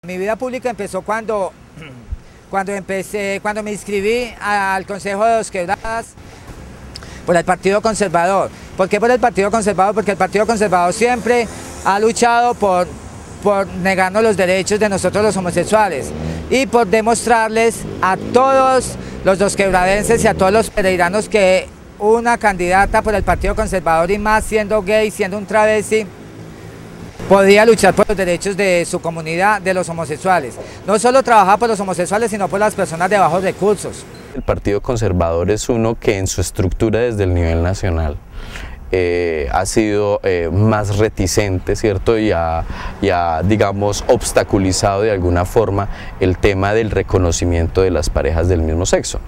Mi vida pública empezó cuando me inscribí al Consejo de Dos Quebradas por el Partido Conservador. ¿Por qué por el Partido Conservador? Porque el Partido Conservador siempre ha luchado por negarnos los derechos de nosotros los homosexuales y por demostrarles a todos los dosquebradenses y a todos los pereiranos que una candidata por el Partido Conservador, y más siendo gay, siendo un travesti, podía luchar por los derechos de su comunidad, de los homosexuales. No solo trabajaba por los homosexuales, sino por las personas de bajos recursos. El Partido Conservador es uno que en su estructura desde el nivel nacional ha sido más reticente, ¿cierto? Y ha, digamos, obstaculizado de alguna forma el tema del reconocimiento de las parejas del mismo sexo.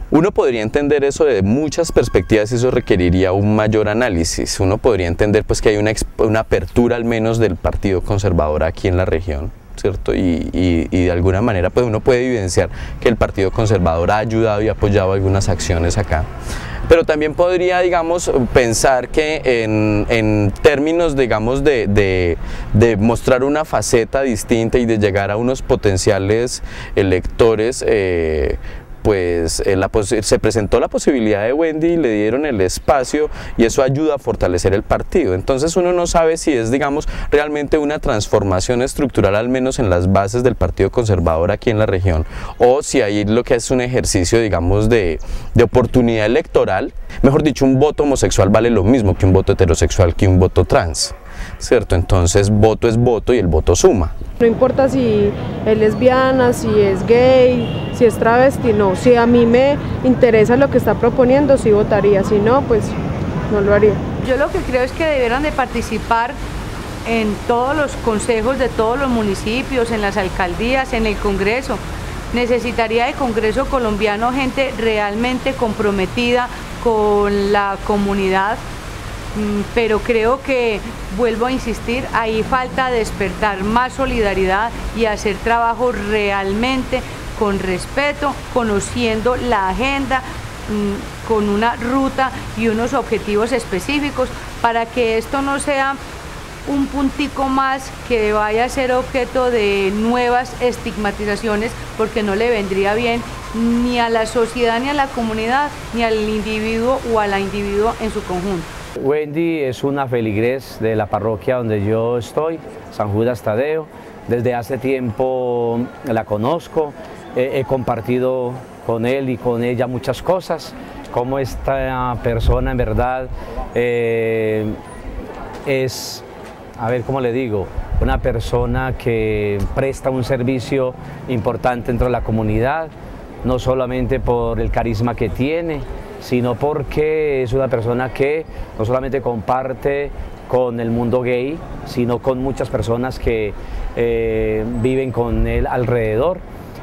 Uno podría entender eso de muchas perspectivas y eso requeriría un mayor análisis. Uno podría entender pues que hay una apertura al menos del Partido Conservador aquí en la región, ¿cierto? Y de alguna manera pues uno puede evidenciar que el Partido Conservador ha ayudado y apoyado algunas acciones acá. Pero también podría, digamos, pensar que en términos, digamos, de mostrar una faceta distinta y de llegar a unos potenciales electores, pues se presentó la posibilidad de Wendy y le dieron el espacio y eso ayuda a fortalecer el partido. Entonces uno no sabe si es, digamos, realmente una transformación estructural, al menos en las bases del Partido Conservador aquí en la región, o si ahí lo que es un ejercicio, digamos, de oportunidad electoral. Mejor dicho, un voto homosexual vale lo mismo que un voto heterosexual, que un voto trans, ¿cierto? Entonces voto es voto y el voto suma. No importa si es lesbiana, si es gay, si es travesti, no. Si a mí me interesa lo que está proponiendo, sí votaría, si no, pues no lo haría. Yo lo que creo es que debieran de participar en todos los consejos de todos los municipios, en las alcaldías, en el Congreso. Necesitaría el Congreso colombiano gente realmente comprometida con la comunidad, pero creo que, vuelvo a insistir, ahí falta despertar más solidaridad y hacer trabajo realmente con respeto, conociendo la agenda, con una ruta y unos objetivos específicos, para que esto no sea un puntico más que vaya a ser objeto de nuevas estigmatizaciones, porque no le vendría bien ni a la sociedad, ni a la comunidad, ni al individuo o a la individua en su conjunto. Wendy es una feligres de la parroquia donde yo estoy, San Judas Tadeo. Desde hace tiempo la conozco, he compartido con él y con ella muchas cosas, como esta persona en verdad es, a ver cómo le digo, una persona que presta un servicio importante dentro de la comunidad, no solamente por el carisma que tiene, sino porque es una persona que no solamente comparte con el mundo gay, sino con muchas personas que viven con él alrededor.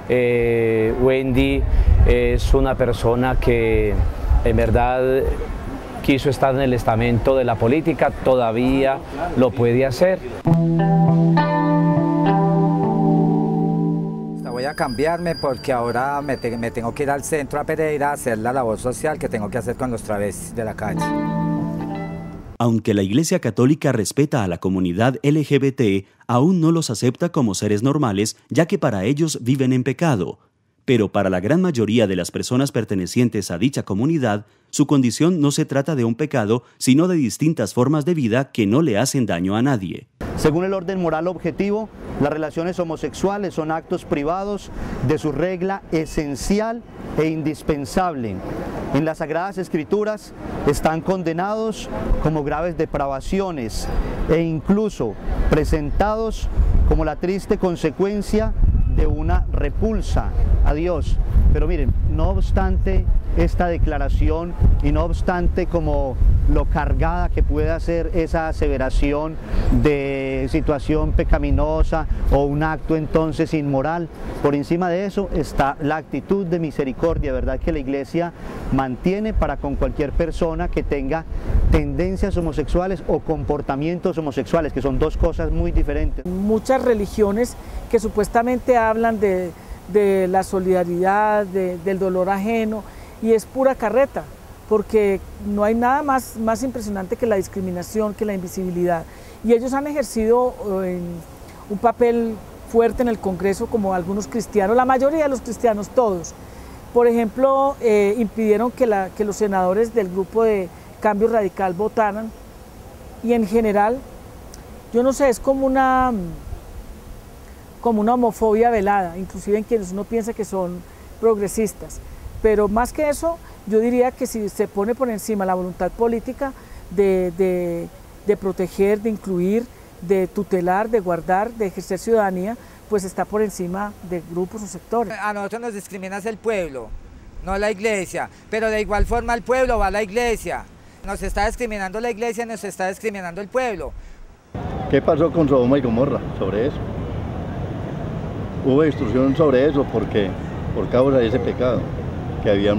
Wendy es una persona que en verdad quiso estar en el estamento de la política, todavía lo puede hacer. Voy a cambiarme porque ahora me tengo que ir al centro a Pereira a hacer la labor social que tengo que hacer con los travestis de la calle. Aunque la Iglesia Católica respeta a la comunidad LGBT, aún no los acepta como seres normales, ya que para ellos viven en pecado. Pero para la gran mayoría de las personas pertenecientes a dicha comunidad, su condición no se trata de un pecado, sino de distintas formas de vida que no le hacen daño a nadie. Según el orden moral objetivo, las relaciones homosexuales son actos privados de su regla esencial e indispensable. En las Sagradas Escrituras están condenados como graves depravaciones e incluso presentados como la triste consecuencia de una repulsa a Dios. Pero miren, no obstante esta declaración y no obstante como lo cargada que pueda ser esa aseveración de situación pecaminosa o un acto entonces inmoral, por encima de eso está la actitud de misericordia, ¿verdad?, que la Iglesia mantiene para con cualquier persona que tenga tendencias homosexuales o comportamientos homosexuales, que son dos cosas muy diferentes. Muchas religiones que supuestamente hablan de la solidaridad, del dolor ajeno, y es pura carreta, porque no hay nada más impresionante que la discriminación, que la invisibilidad. Y ellos han ejercido un papel fuerte en el Congreso como algunos cristianos, la mayoría de los cristianos, todos. Por ejemplo, impidieron que los senadores del grupo de Cambio Radical votaran, y en general, yo no sé, es como una homofobia velada, inclusive en quienes uno piensa que son progresistas. Pero más que eso, yo diría que si se pone por encima la voluntad política de proteger, de incluir, de tutelar, de guardar, de ejercer ciudadanía, pues está por encima de grupos o sectores. A nosotros nos discrimina el pueblo, no la iglesia, pero de igual forma el pueblo va a la iglesia. Nos está discriminando la iglesia, nos está discriminando el pueblo. ¿Qué pasó con Sodoma y Gomorra sobre eso? Hubo instrucción sobre eso porque por causa de ese pecado, que ya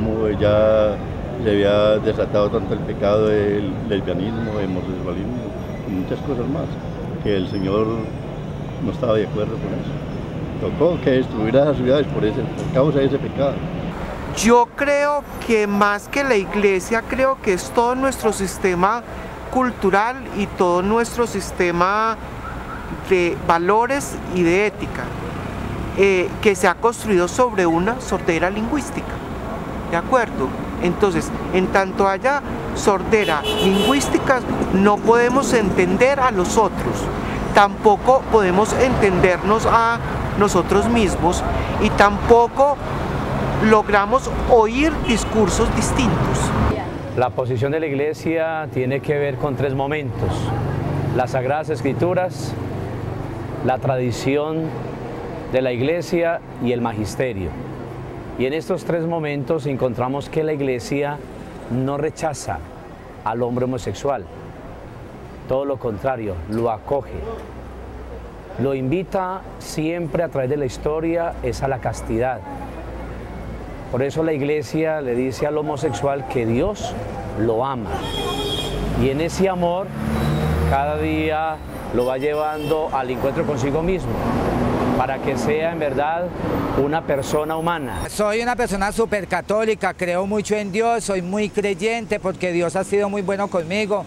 se había desatado tanto el pecado del lesbianismo, del homosexualismo y muchas cosas más, que el Señor no estaba de acuerdo con eso. Tocó que destruir a esas ciudades por causa de ese pecado. Yo creo que más que la iglesia, creo que es todo nuestro sistema cultural y todo nuestro sistema de valores y de ética, que se ha construido sobre una sordera lingüística, ¿de acuerdo? Entonces, en tanto haya sordera lingüística, no podemos entender a los otros, tampoco podemos entendernos a nosotros mismos y tampoco logramos oír discursos distintos. La posición de la Iglesia tiene que ver con tres momentos: las Sagradas Escrituras, la tradición de la Iglesia y el magisterio. Y en estos tres momentos encontramos que la Iglesia no rechaza al hombre homosexual, todo lo contrario, lo acoge, lo invita siempre a través de la historia es a la castidad. Por eso la Iglesia le dice al homosexual que Dios lo ama, y en ese amor cada día lo va llevando al encuentro consigo mismo, para que sea en verdad una persona humana. Soy una persona súper católica, creo mucho en Dios, soy muy creyente porque Dios ha sido muy bueno conmigo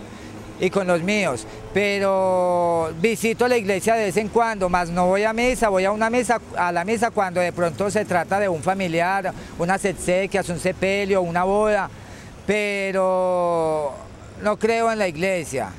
y con los míos, pero visito la iglesia de vez en cuando, más no voy a misa, voy a la misa cuando de pronto se trata de un familiar, unas exequias, un sepelio, una boda, pero no creo en la iglesia.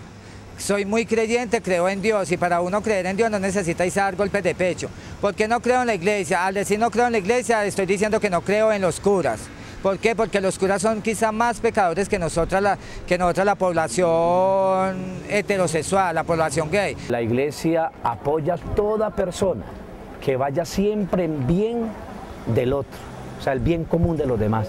Soy muy creyente, creo en Dios, y para uno creer en Dios no necesita dar golpes de pecho. ¿Por qué no creo en la iglesia? Al decir no creo en la iglesia estoy diciendo que no creo en los curas. ¿Por qué? Porque los curas son quizá más pecadores que nosotros, la población heterosexual, la población gay. La Iglesia apoya a toda persona que vaya siempre en bien del otro, o sea, el bien común de los demás.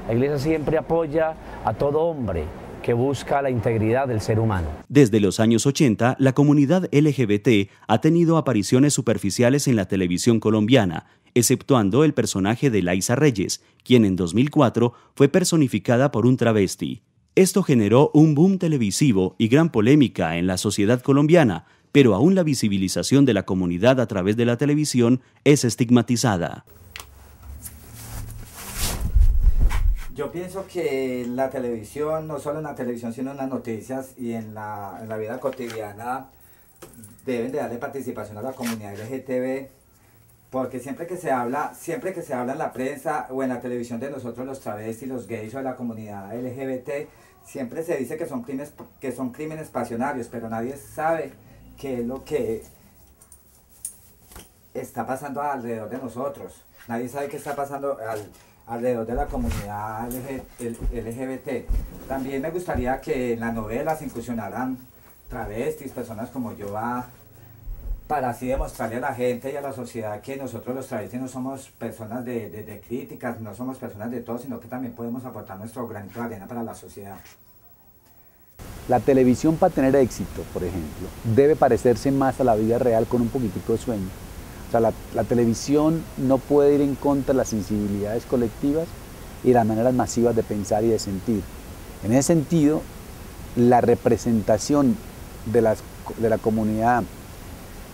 La Iglesia siempre apoya a todo hombre que busca la integridad del ser humano. Desde los años 80, la comunidad LGBT ha tenido apariciones superficiales en la televisión colombiana, exceptuando el personaje de Laisa Reyes, quien en 2004 fue personificada por un travesti. Esto generó un boom televisivo y gran polémica en la sociedad colombiana, pero aún la visibilización de la comunidad a través de la televisión es estigmatizada. Yo pienso que la televisión, no solo en la televisión, sino en las noticias y en la vida cotidiana, deben de darle participación a la comunidad LGTB, porque siempre que se habla en la prensa o en la televisión de nosotros los travestis, los gays o de la comunidad LGBT, siempre se dice que son crímenes pasionarios, pero nadie sabe qué es lo que está pasando alrededor de nosotros. Nadie sabe qué está pasando alrededor de la comunidad LGBT. También me gustaría que en las novelas incursionaran travestis, personas como yo, para así demostrarle a la gente y a la sociedad que nosotros los travestis no somos personas de críticas, no somos personas de todo, sino que también podemos aportar nuestro granito de arena para la sociedad. La televisión, para tener éxito, por ejemplo, debe parecerse más a la vida real con un poquitico de sueño. O sea, la televisión no puede ir en contra de las sensibilidades colectivas y las maneras masivas de pensar y de sentir. En ese sentido, la representación de la comunidad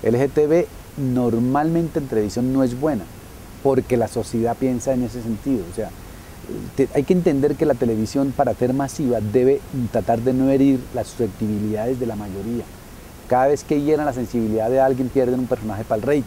LGTB normalmente en televisión no es buena, porque la sociedad piensa en ese sentido. O sea, hay que entender que la televisión, para ser masiva, debe tratar de no herir las susceptibilidades de la mayoría. Cada vez que hieran la sensibilidad de alguien, pierden un personaje para el rating.